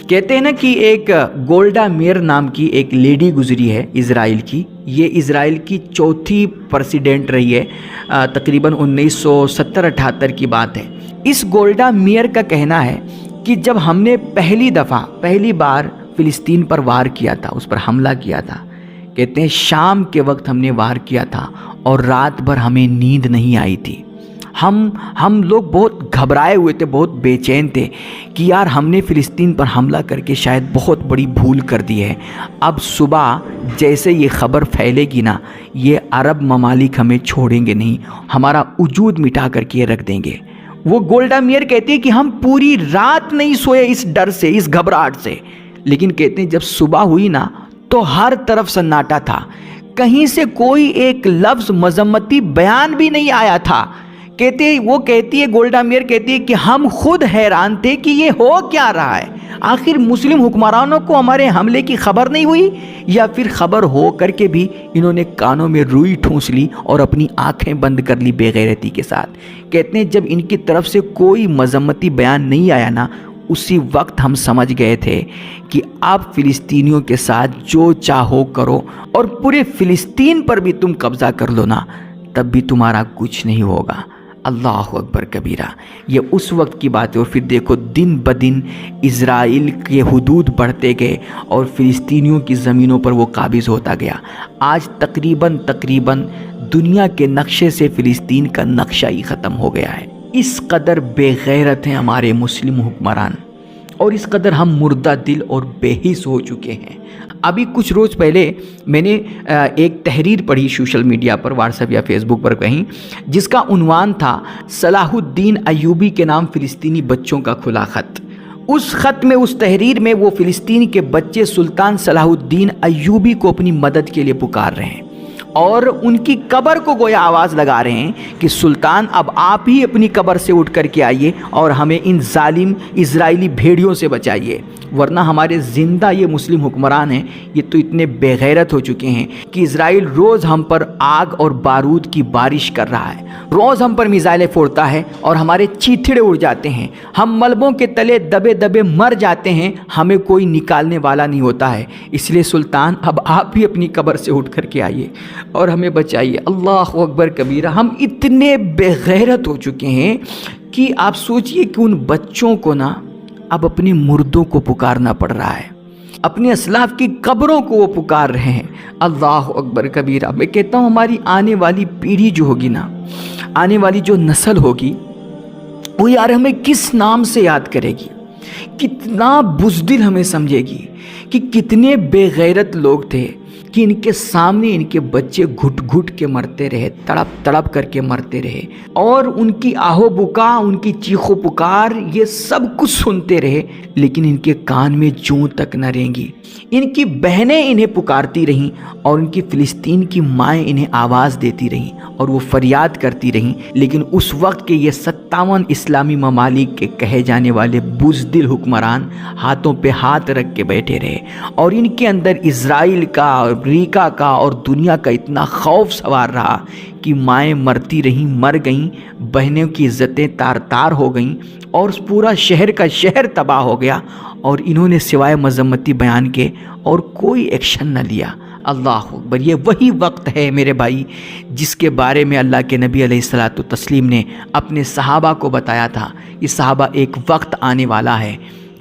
کہتے ہیں نا کہ ایک گولڈا میئر نام کی ایک لیڈی گزری ہے اسرائیل کی. یہ اسرائیل کی چوتھی پریسیڈنٹ رہی ہے, تقریباً 1970-78 کی بات ہے. اس گولڈا میئر کا کہنا ہے کہ جب ہم نے پہلی بار فلسطین پر وار کیا تھا, اس پر حملہ کیا تھا, کہتے ہیں شام کے وقت ہم نے وار کیا تھا اور رات بھر ہمیں نیند نہیں آئی تھی. ہم لوگ بہت گھبرائے ہوئے تھے, بہت بے چین تھے کہ یار ہم نے فلسطین پر حملہ کر کے شاید بہت بڑی بھول کر دی ہے. اب صبح جیسے یہ خبر پھیلے گی نا, یہ عرب ممالک ہمیں چھوڑیں گے نہیں, ہمارا وجود مٹا کر کے رکھ دیں گے. وہ گولڈا میئر کہتی ہے کہ ہم پوری رات نہیں سوئے اس ڈر سے, اس گھبراہٹ سے. لیکن کہتے ہیں جب صبح ہوئی نا تو ہر طرف سناٹا تھا, کہیں سے کوئی ایک لفظ مذمتی بیان بھی نہیں آیا تھا. کہتی ہے گولڈا میئر کہتی ہے کہ ہم خود حیران تھے کہ یہ ہو کیا رہا ہے. آخر مسلم حکمرانوں کو ہمارے حملے کی خبر نہیں ہوئی, یا پھر خبر ہو کر کے بھی انہوں نے کانوں میں روئی ٹھونس لی اور اپنی آنکھیں بند کر لی بے غیرتی کے ساتھ. کہتے ہیں جب ان کی طرف سے کوئی مذمتی بیان نہیں آیا نا, اسی وقت ہم سمجھ گئے تھے کہ آپ فلسطینیوں کے ساتھ جو چاہو کرو اور پورے فلسطین پر بھی تم قبضہ کر لو نا, تب بھی تمہارا کچھ نہیں ہوگا. اللہ اکبر کبیرہ. یہ اس وقت کی بات ہے. اور پھر دیکھو دن بدن اسرائیل کے حدود بڑھتے گئے اور فلسطینیوں کی زمینوں پر وہ قابض ہوتا گیا. آج تقریباً دنیا کے نقشے سے فلسطین کا نقشہ ہی ختم ہو گیا ہے. اس قدر بے غیرت ہیں ہمارے مسلم حکمران, اور اس قدر ہم مردہ دل اور بے حس ہو چکے ہیں. ابھی کچھ روز پہلے میں نے ایک تحریر پڑھی سوشل میڈیا پر, واٹس ایپ یا فیس بک پر کہیں, جس کا عنوان تھا صلاح الدین ایوبی کے نام فلسطینی بچوں کا کھلا خط. اس خط میں, اس تحریر میں وہ فلسطین کے بچے سلطان صلاح الدین ایوبی کو اپنی مدد کے لیے پکار رہے ہیں اور ان کی قبر کو گویا آواز لگا رہے ہیں کہ سلطان اب آپ ہی اپنی قبر سے اٹھ کر کے آئیے اور ہمیں ان ظالم اسرائیلی بھیڑیوں سے بچائیے, ورنہ ہمارے زندہ یہ مسلم حکمران ہیں یہ تو اتنے بے غیرت ہو چکے ہیں کہ اسرائیل روز ہم پر آگ اور بارود کی بارش کر رہا ہے, روز ہم پر میزائلیں پھوڑتا ہے اور ہمارے چیتھڑے اڑ جاتے ہیں, ہم ملبوں کے تلے دبے مر جاتے ہیں, ہمیں کوئی نکالنے والا نہیں ہوتا ہے. اس لیے سلطان اب آپ ہی اپنی قبر سے اٹھ کر کے آئیے اور ہمیں بچائیے. اللہ اکبر کبیرہ. ہم اتنے بے غیرت ہو چکے ہیں کہ آپ سوچئے کہ ان بچوں کو نا اب اپنے مردوں کو پکارنا پڑ رہا ہے, اپنے اسلاف کی قبروں کو وہ پکار رہے ہیں. اللہ اکبر کبیرہ. میں کہتا ہوں ہماری آنے والی پیڑھی جو ہوگی نا, آنے والی جو نسل ہوگی, وہ یار ہمیں کس نام سے یاد کرے گی, کتنا بزدل ہمیں سمجھے گی کہ کتنے بے غیرت لوگ تھے کہ ان کے سامنے ان کے بچے گھٹ گھٹ کے مرتے رہے, تڑپ کر کے مرتے رہے, اور ان کی آہو بکا, ان کی چیخو پکار, یہ سب کچھ سنتے رہے, لیکن ان کے کان میں جوں تک نہ رینگی. ان کی بہنیں انہیں پکارتی رہیں اور ان کی فلسطین کی مائیں انہیں آواز دیتی رہیں اور وہ فریاد کرتی رہیں, لیکن اس وقت کے یہ 57 اسلامی ممالک کے کہے جانے والے بزدل حکمران ہاتھوں پہ ہاتھ رکھ کے بیٹھے رہے, اور ان کے اندر اسرائیل کا, امریکہ کا اور دنیا کا اتنا خوف سوار رہا کہ مائیں مرتی رہیں, مر گئیں, بہنوں کی عزتیں تار تار ہو گئیں, اور پورا شہر کا شہر تباہ ہو گیا, اور انہوں نے سوائے مذمتی بیان کے اور کوئی ایکشن نہ لیا. اللہ اکبر. یہ وہی وقت ہے میرے بھائی جس کے بارے میں اللہ کے نبی علیہ الصلوۃ والتسلیم نے اپنے صحابہ کو بتایا تھا. یہ صحابہ ایک وقت آنے والا ہے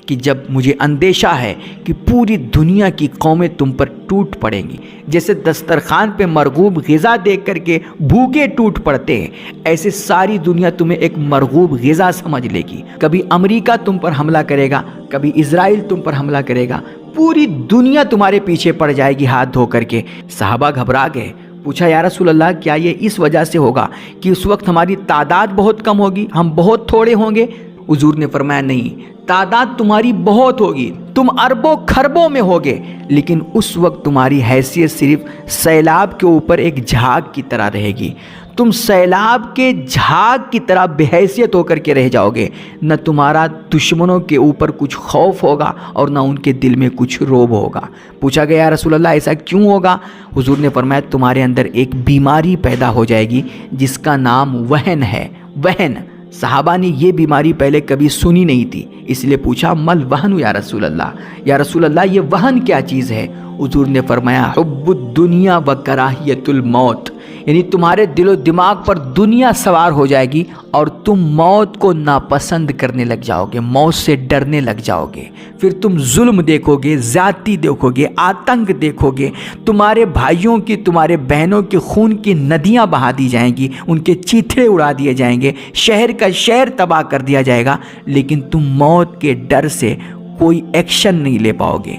کہ جب مجھے اندیشہ ہے کہ پوری دنیا کی قومیں تم پر ٹوٹ پڑیں گی. جیسے دسترخوان پہ مرغوب غذا دیکھ کر کے بھوکے ٹوٹ پڑتے ہیں, ایسے ساری دنیا تمہیں ایک مرغوب غذا سمجھ لے گی. کبھی امریکہ تم پر حملہ کرے گا, کبھی اسرائیل تم پر حملہ کرے گا, پوری دنیا تمہارے پیچھے پڑ جائے گی ہاتھ دھو کر کے. صحابہ گھبرا گئے, پوچھا یا رسول اللہ کیا یہ اس وجہ سے ہوگا کہ اس وقت ہماری تعداد بہت کم ہوگی, ہم بہت تھوڑے ہوں گے؟ حضور نے فرمایا نہیں, تعداد تمہاری بہت ہوگی, تم اربوں خربوں میں ہوگے, لیکن اس وقت تمہاری حیثیت صرف سیلاب کے اوپر ایک جھاگ کی طرح رہے گی. تم سیلاب کے جھاگ کی طرح بے حیثیت ہو کر کے رہ جاؤ گے. نہ تمہارا دشمنوں کے اوپر کچھ خوف ہوگا اور نہ ان کے دل میں کچھ روب ہوگا. پوچھا گیا یا رسول اللہ ایسا کیوں ہوگا؟ حضور نے فرمایا تمہارے اندر ایک بیماری پیدا ہو جائے گی جس کا نام وہن ہے. وہن صحابہ نے یہ بیماری پہلے کبھی سنی نہیں تھی، اس لیے پوچھا مل وہن یا رسول اللہ، یا رسول اللہ یہ وہن کیا چیز ہے؟ حضور نے فرمایا حب الدنیا و کراہیت الموت، یعنی تمہارے دل و دماغ پر دنیا سوار ہو جائے گی اور تم موت کو ناپسند کرنے لگ جاؤ گے، موت سے ڈرنے لگ جاؤ گے، پھر تم ظلم دیکھو گے، زیادتی دیکھو گے، آتنک دیکھو گے، تمہارے بھائیوں کی، تمہارے بہنوں کے خون کی ندیاں بہا دی جائیں گی، ان کے چیتھڑے اڑا دیے جائیں گے، شہر کا شہر تباہ کر دیا جائے گا، لیکن تم موت کے ڈر سے کوئی ایکشن نہیں لے پاؤ گے۔